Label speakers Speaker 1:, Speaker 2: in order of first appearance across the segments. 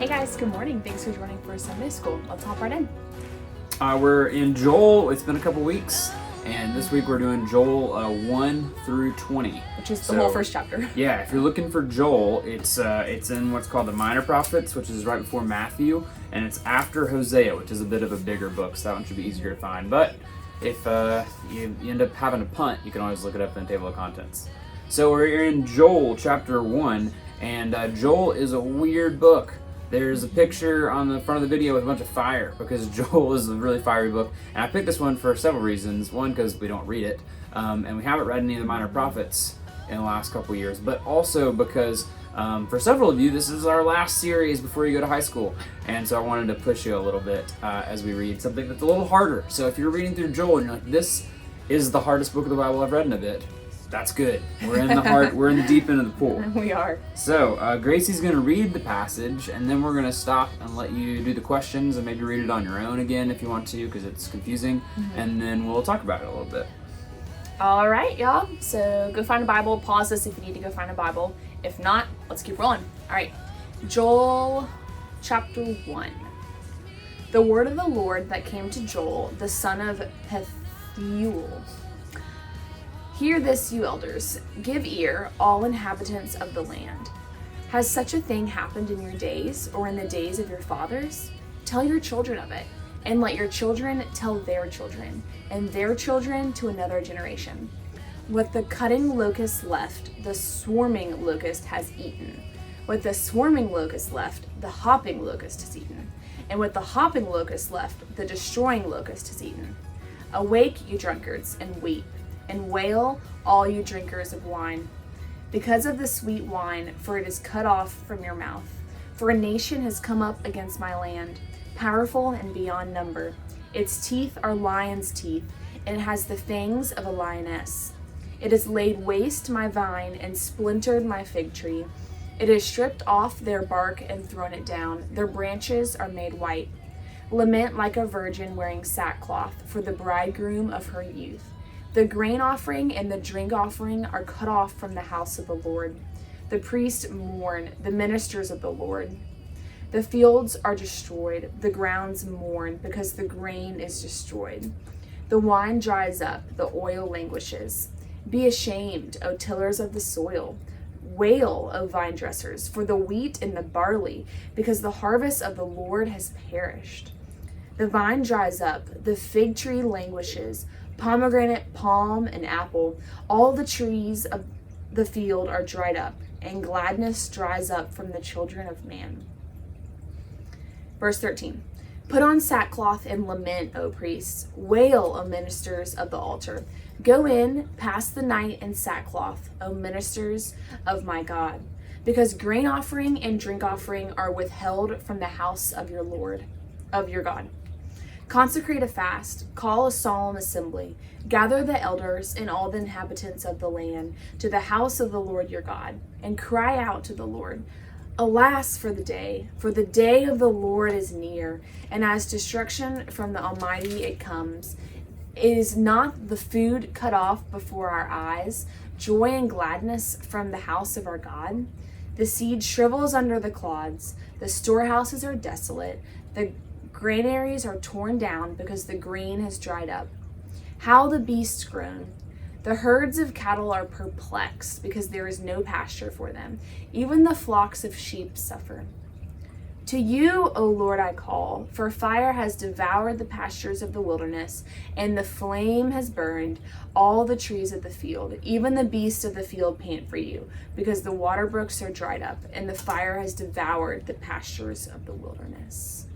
Speaker 1: Hey guys, good morning. Thanks for joining for Sunday School. Let's hop right in.
Speaker 2: We're in Joel. It's been a couple weeks, and this week we're doing Joel 1 through 20.
Speaker 1: Which is the whole first chapter.
Speaker 2: Yeah, if you're looking for Joel, it's in what's called the Minor Prophets, which is right before Matthew, and it's after Hosea, which is a bit of a bigger book, so that one should be easier to find. But if you end up having a punt, you can always look it up in the table of contents. So we're in Joel chapter 1, and Joel is a weird book. There's a picture on the front of the video with a bunch of fire because Joel is a really fiery book. And I picked this one for several reasons. One, because we don't read it, and we haven't read any of the Minor Prophets in the last couple years. But also because for several of you, this is our last series before you go to high school. And so I wanted to push you a little bit as we read something that's a little harder. So if you're reading through Joel and you're like, this is the hardest book of the Bible I've read in a bit, that's good. We're in the we're in the deep end of the pool.
Speaker 1: We are.
Speaker 2: So Gracie's going to read the passage, and then we're going to stop and let you do the questions and maybe read it on your own again if you want to, because it's confusing. And then we'll talk about it a little bit.
Speaker 1: All right, y'all. So go find a Bible. Pause this if you need to go find a Bible. If not, let's keep rolling. All right. Joel chapter 1. The word of the Lord that came to Joel, the son of Pethuel. Hear this, you elders. Give ear, all inhabitants of the land. Has such a thing happened in your days, or in the days of your fathers? Tell your children of it, and let your children tell their children, and their children to another generation. What the cutting locust left, the swarming locust has eaten. What the swarming locust left, the hopping locust has eaten. And what the hopping locust left, the destroying locust has eaten. Awake, you drunkards, and weep, and wail, all you drinkers of wine, because of the sweet wine, for it is cut off from your mouth. For a nation has come up against my land, powerful and beyond number. Its teeth are lion's teeth, and it has the fangs of a lioness. It has laid waste my vine and splintered my fig tree. It has stripped off their bark and thrown it down. Their branches are made white. Lament like a virgin wearing sackcloth for the bridegroom of her youth. The grain offering and the drink offering are cut off from the house of the Lord. The priests mourn, the ministers of the Lord. The fields are destroyed, the grounds mourn, because the grain is destroyed. The wine dries up, the oil languishes. Be ashamed, O tillers of the soil. Wail, O vine dressers, for the wheat and the barley, because the harvest of the Lord has perished. The vine dries up, the fig tree languishes. Pomegranate, palm, and apple, all the trees of the field are dried up, and gladness dries up from the children of man. Verse 13. Put on sackcloth and lament, O priests. Wail, O ministers of the altar. Go in, pass the night in sackcloth, O ministers of my God, because grain offering and drink offering are withheld from the house of your Lord, of your God. Consecrate a fast, call a solemn assembly, gather the elders and all the inhabitants of the land to the house of the Lord your God, and cry out to the Lord. Alas for the day of the Lord is near, and as destruction from the Almighty it comes. Is not the food cut off before our eyes, joy and gladness from the house of our God? The seed shrivels under the clods, the storehouses are desolate, the granaries are torn down because the grain has dried up. How the beasts groan. The herds of cattle are perplexed because there is no pasture for them. Even the flocks of sheep suffer. To you, O Lord, I call, for fire has devoured the pastures of the wilderness, and the flame has burned all the trees of the field. Even the beasts of the field pant for you, because the water brooks are dried up, and the fire has devoured the pastures of the wilderness.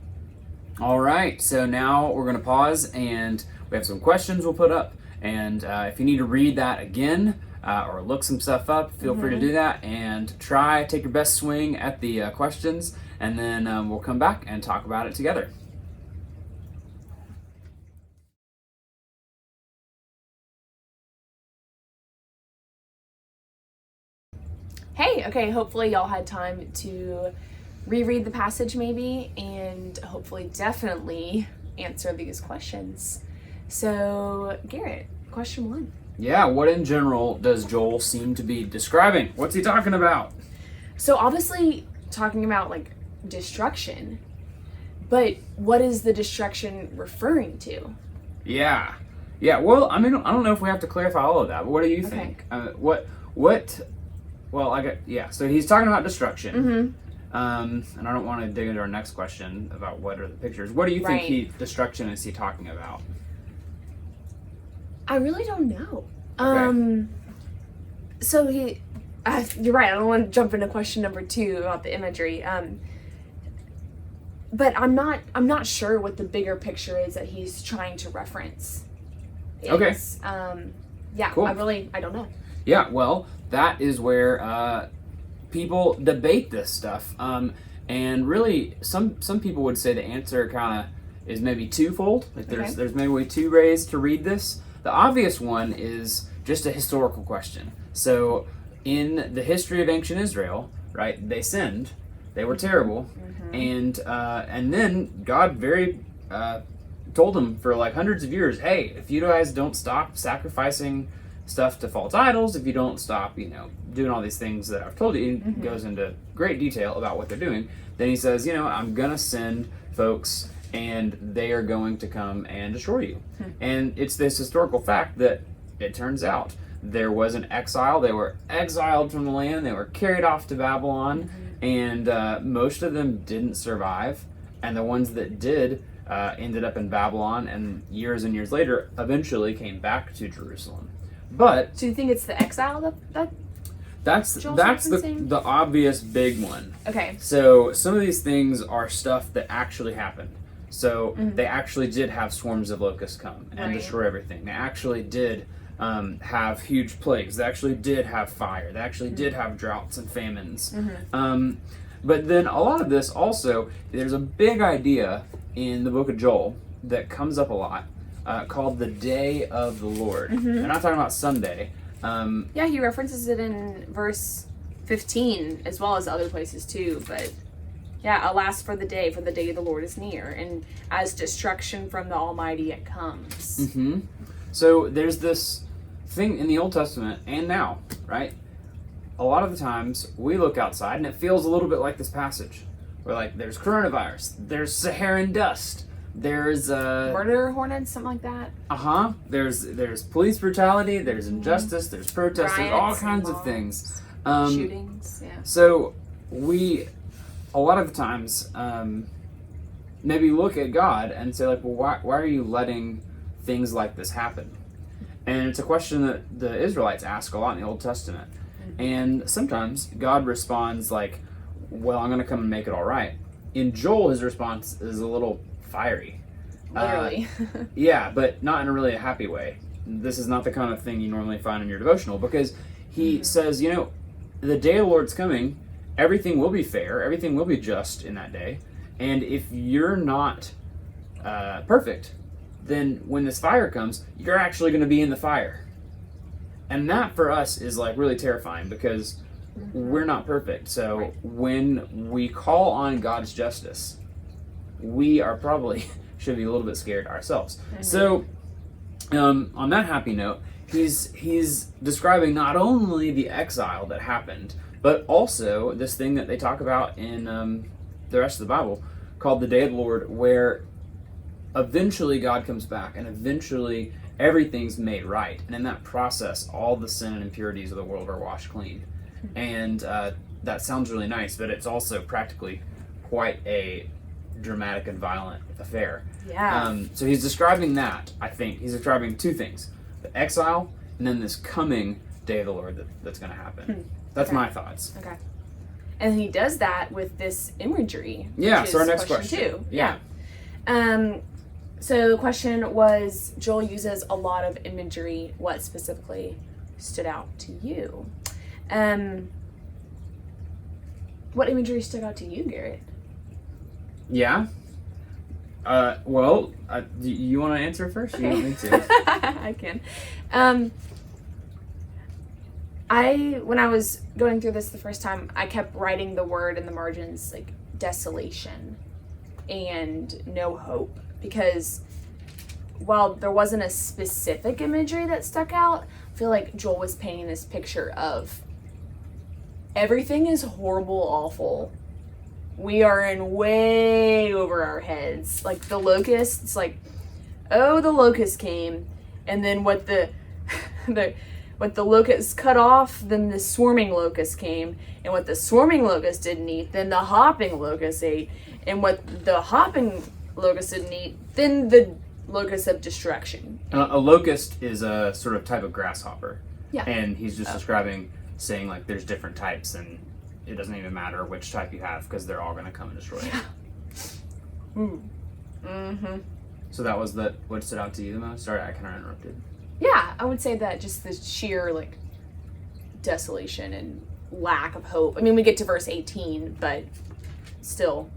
Speaker 2: All right, so now we're going to pause, and we have some questions we'll put up. And if you need to read that again or look some stuff up, feel free to do that. And take your best swing at the questions, and then we'll come back and talk about it together.
Speaker 1: Hey, okay, hopefully y'all had time to reread the passage maybe, and hopefully definitely answer these questions. So, Garrett, question 1.
Speaker 2: Yeah, what in general does Joel seem to be describing? What's he talking about?
Speaker 1: So obviously talking about like destruction. But what is the destruction referring to?
Speaker 2: Yeah. Well, I mean, I don't know if we have to clarify all of that, but what do you think? So he's talking about destruction. And I don't want to dig into our next question about what are the pictures. What do you think destruction is he talking about?
Speaker 1: I really don't know.
Speaker 2: Okay.
Speaker 1: So you're right. I don't want to jump into question number 2 about the imagery. But I'm not sure what the bigger picture is that he's trying to reference.
Speaker 2: Okay.
Speaker 1: Cool. I don't know.
Speaker 2: Yeah, well, that is where people debate this stuff. And really, some people would say the answer kind of is maybe twofold. Like there's maybe 2 ways to read this. The obvious one is just a historical question. So in the history of ancient Israel, right, they sinned. They were terrible. And then God told them for like hundreds of years, hey, if you guys don't stop sacrificing stuff to false idols, if you don't stop, doing all these things that I've told you, he goes into great detail about what they're doing, then he says, I'm going to send folks and they are going to come and destroy you. And it's this historical fact that it turns out there was an exile. They were exiled from the land. They were carried off to Babylon. And most of them didn't survive. And the ones that did ended up in Babylon, and years later eventually came back to Jerusalem. But
Speaker 1: do you think it's the exile
Speaker 2: that's the obvious big one.
Speaker 1: Okay.
Speaker 2: So some of these things are stuff that actually happened. So they actually did have swarms of locusts come and destroy everything. They actually did have huge plagues. They actually did have fire. They actually did have droughts and famines. But then a lot of this also, there's a big idea in the book of Joel that comes up a lot called the Day of the Lord. They're not talking about Sunday.
Speaker 1: He references it in verse 15 as well as other places too. But alas for the day of the Lord is near, and as destruction from the Almighty it comes.
Speaker 2: So there's this thing in the Old Testament and now, right? A lot of the times we look outside and it feels a little bit like this passage. We're like, there's coronavirus, there's Saharan dust, there's
Speaker 1: murder hornets, something like that.
Speaker 2: There's police brutality, there's injustice, there's protests, there's all kinds of things.
Speaker 1: Shootings,
Speaker 2: So we, a lot of the times, maybe look at God and say like, well, why are you letting things like this happen? And it's a question that the Israelites ask a lot in the Old Testament. And sometimes God responds like, well, I'm going to come and make it all right. In Joel, his response is a little fiery.
Speaker 1: Literally.
Speaker 2: But not in a really happy way. This is not the kind of thing you normally find in your devotional, because he says, the day of the Lord's coming, everything will be fair, everything will be just in that day. And if you're not perfect, then when this fire comes, you're actually going to be in the fire. And that for us is like really terrifying, because we're not perfect. So when we call on God's justice, we are probably should be a little bit scared ourselves. So on that happy note, he's describing not only the exile that happened, but also this thing that they talk about in the rest of the Bible called the Day of the Lord, where eventually God comes back and eventually everything's made right. And in that process, all the sin and impurities of the world are washed clean. And that sounds really nice, but it's also practically quite a dramatic and violent affair. So he's describing that, I think. He's describing 2 things. The exile, and then this coming Day of the Lord that's going to happen. That's my thoughts.
Speaker 1: Okay. And he does that with this imagery.
Speaker 2: So our next question.
Speaker 1: 2. So the question was, Joel uses a lot of imagery. What specifically stood out to you? What imagery stood out to you, Garrett?
Speaker 2: Do you want to answer first?
Speaker 1: Okay.
Speaker 2: You want me to?
Speaker 1: I can. When I was going through this the first time, I kept writing the word in the margins, like desolation and no hope, because while there wasn't a specific imagery that stuck out, I feel like Joel was painting this picture of everything is horrible, awful, we are in way over our heads. Like the locusts, like, oh, the locust came, and then what the what the locusts cut off, then the swarming locust came, and what the swarming locust didn't eat, then the hopping locust ate, and what the hopping locust didn't eat, then the locust of destruction.
Speaker 2: A locust is a sort of type of grasshopper.
Speaker 1: Yeah.
Speaker 2: And he's just describing, saying like there's different types, and it doesn't even matter which type you have because they're all going to come and destroy you.
Speaker 1: Mm-hmm.
Speaker 2: So that was what stood out to you the most? Sorry, I kind of interrupted.
Speaker 1: Yeah, I would say that just the sheer like desolation and lack of hope. I mean, we get to verse 18, but still,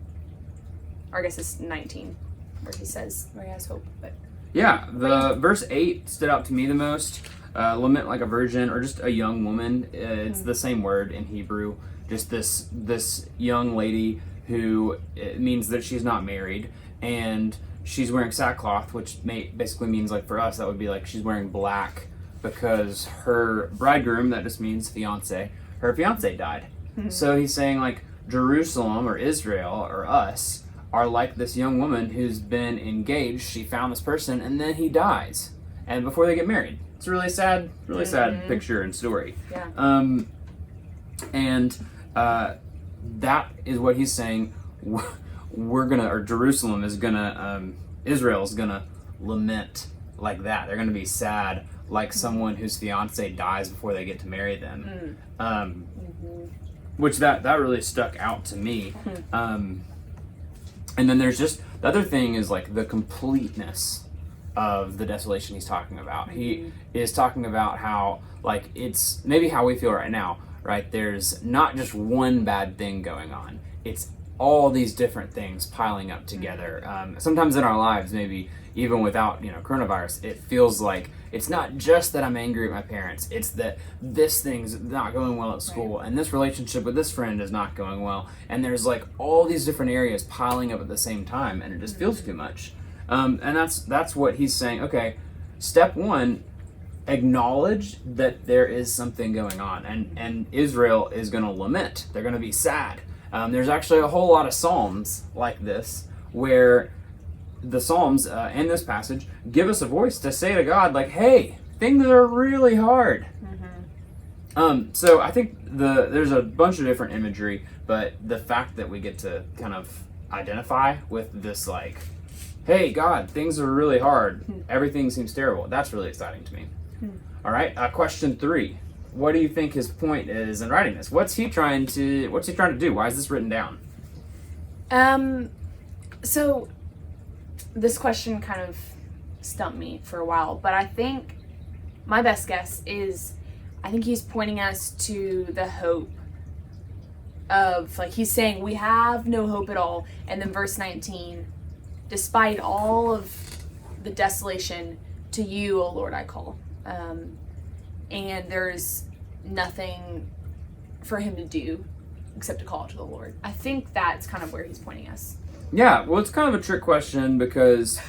Speaker 1: or I guess it's 19 where he says where he has hope. But
Speaker 2: yeah, the verse 8 stood out to me the most. Lament like a virgin, or just a young woman. It's the same word in Hebrew. Just this young lady who, it means that she's not married, and she's wearing sackcloth, which basically means, like for us, that would be like she's wearing black because her bridegroom, that just means fiance, her fiance died. So he's saying like Jerusalem or Israel or us are like this young woman who's been engaged. She found this person and then he dies, and before they get married. It's a really sad picture and story.
Speaker 1: Yeah.
Speaker 2: And that is what he's saying. Jerusalem is gonna, Israel is gonna lament like that. They're gonna be sad like someone whose fiance dies before they get to marry them. Which that really stuck out to me. And then there's just, the other thing is like the completeness of the desolation he's talking about. He is talking about how, like, it's maybe how we feel right now, right? There's not just one bad thing going on. It's all these different things piling up together. Sometimes in our lives, maybe even without, coronavirus, it feels like it's not just that I'm angry at my parents. It's that this thing's not going well at school, and this relationship with this friend is not going well. And there's like all these different areas piling up at the same time, and it just feels too much. And that's what he's saying. Okay, step one, acknowledge that there is something going on, and Israel is going to lament. They're going to be sad. There's actually a whole lot of Psalms like this, where the Psalms in this passage give us a voice to say to God, like, hey, things are really hard. So I think there's a bunch of different imagery, but the fact that we get to kind of identify with this, like, hey, God, things are really hard. Everything seems terrible. That's really exciting to me. All right, question 3. What do you think his point is in writing this? What's he trying to do? Why is this written down?
Speaker 1: So this question kind of stumped me for a while, but I think my best guess is I think he's pointing us to the hope of, like, he's saying we have no hope at all, and then verse 19, despite all of the desolation, to you, O Lord, I call. And there's nothing for him to do except to call to the Lord. I think that's kind of where he's pointing us.
Speaker 2: Yeah, well, it's kind of a trick question because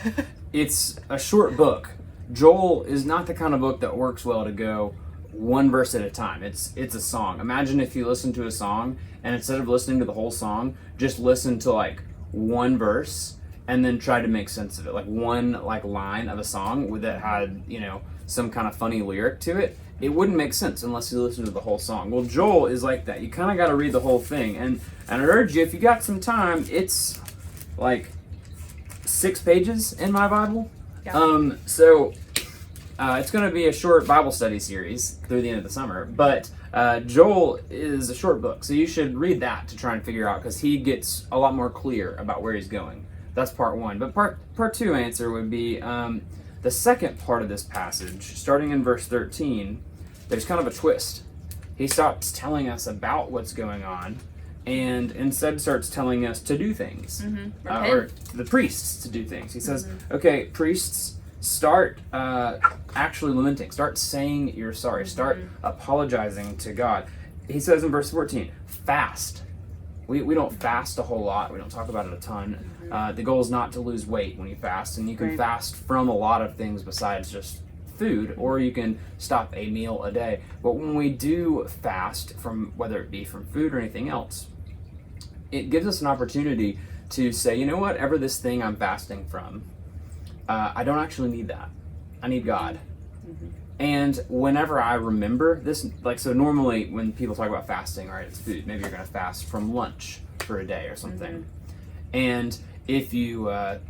Speaker 2: it's a short book. Joel is not the kind of book that works well to go one verse at a time. It's a song. Imagine if you listen to a song and instead of listening to the whole song, just listen to like one verse and then try to make sense of it. Like one like line of a song that had, some kind of funny lyric to it. It wouldn't make sense unless you listen to the whole song. Well, Joel is like that. You kind of got to read the whole thing. And I urge you, if you got some time, it's like 6 pages in my Bible.
Speaker 1: Yeah.
Speaker 2: So it's going to be a short Bible study series through the end of the summer. But Joel is a short book, so you should read that to try and figure out, because he gets a lot more clear about where he's going. That's part 1. But part 2 answer would be the second part of this passage, starting in verse 13. There's kind of a twist. He stops telling us about what's going on and instead starts telling us to do things. Or the priests to do things. He says, okay, priests, start actually lamenting. Start saying you're sorry. Start apologizing to God. He says in verse 14, fast. We don't fast a whole lot. We don't talk about it a ton. The goal is not to lose weight when you fast, and you can fast from a lot of things besides just food, or you can stop a meal a day. But when we do fast, from whether it be from food or anything else, it gives us an opportunity to say, you know, whatever this thing I'm fasting from, I don't actually need that. I need God. And whenever I remember this, like, so normally when people talk about fasting, right, it's food. Maybe you're going to fast from lunch for a day or something. And if you are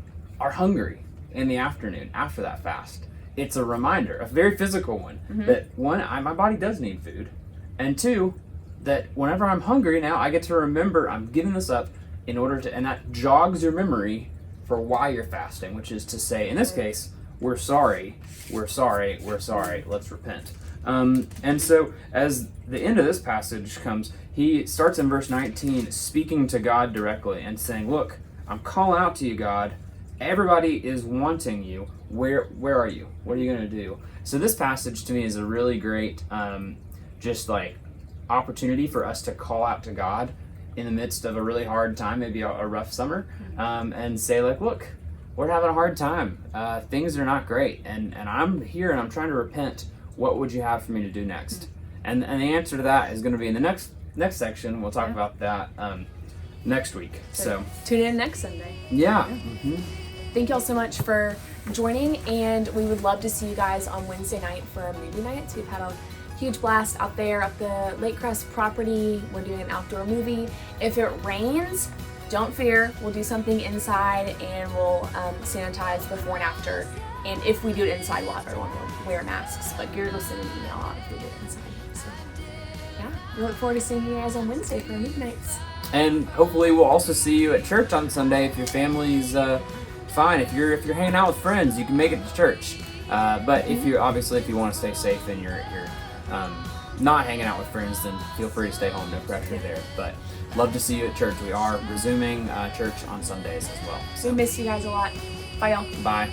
Speaker 2: hungry in the afternoon after that fast, it's a reminder, a very physical one, that one, my body does need food. And two, that whenever I'm hungry now, I get to remember I'm giving this up in order to, and that jogs your memory for why you're fasting, which is to say, in this case, we're sorry, let's repent. And so as the end of this passage comes, he starts in verse 19 speaking to God directly and saying, look, I'm calling out to you, God. Everybody is wanting you. Where are you? What are you going to do? So this passage to me is a really great just like opportunity for us to call out to God in the midst of a really hard time, maybe a rough summer, and say like, look, we're having a hard time. Things are not great, and I'm here and I'm trying to repent. What would you have for me to do next? And the answer to that is going to be in the next section. We'll talk about that next week. So
Speaker 1: tune in next Sunday.
Speaker 2: Yeah.
Speaker 1: Thank y'all so much for joining, and we would love to see you guys on Wednesday night for our movie nights. We've had a huge blast out there at the Lake Crest property. We're doing an outdoor movie. If it rains, don't fear. We'll do something inside, and we'll sanitize before and after. And if we do it inside, we'll have everyone wear masks. But Gary will send an email out if we do it inside. So yeah, we look forward to seeing you guys on Wednesday for our movie nights.
Speaker 2: And hopefully we'll also see you at church on Sunday if your family's fine. If you're hanging out with friends, you can make it to church. But if you want to stay safe and you're not hanging out with friends, then feel free to stay home. No pressure there. But love to see you at church. We are resuming church on Sundays as well.
Speaker 1: So we miss you guys a lot. Bye, y'all.
Speaker 2: Bye.